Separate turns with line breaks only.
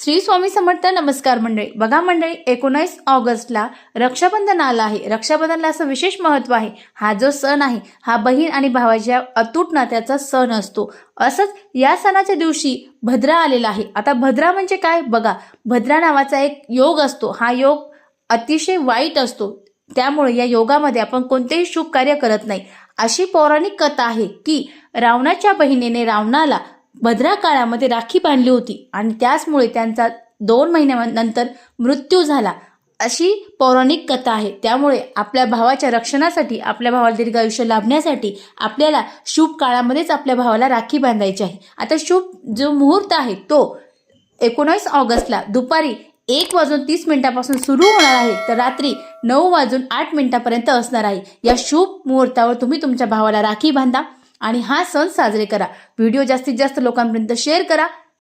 श्री स्वामी समर्थ. नमस्कार मंडळी. बघा मंडळी, 19 ऑगस्टला रक्षाबंधन आला आहे. रक्षाबंधनला असं विशेष महत्त्व आहे. हा जो सण आहे हा बहीण आणि भावाच्या अतूट नात्याचा सण असतो. असंच या सणाच्या दिवशी भद्रा आलेला आहे. आता भद्रा म्हणजे काय बघा, भद्रा नावाचा एक योग असतो. हा योग अतिशय वाईट असतो, त्यामुळे या योगामध्ये आपण कोणतेही शुभ कार्य करत नाही. अशी पौराणिक कथा आहे की रावणाच्या बहिणीने रावणाला भद्रा काळामध्ये राखी बांधली होती आणि त्याचमुळे त्यांचा 2 महिन्यानंतर मृत्यू झाला, अशी पौराणिक कथा आहे. त्यामुळे आपल्या भावाच्या रक्षणासाठी, आपल्या भावाला दीर्घ आयुष्य लाभण्यासाठी आपल्याला शुभ काळामध्येच आपल्या भावाला राखी बांधायची आहे. आता शुभ जो मुहूर्त आहे तो 19 ऑगस्टला दुपारी 1:30 सुरू होणार आहे, तर रात्री 9:08 असणार आहे. या शुभ मुहूर्तावर तुम्ही तुमच्या भावाला राखी बांधा आणि हा सण साजरे करा. व्हिडिओ जास्तीत जास्त लोकांपर्यंत शेअर करा.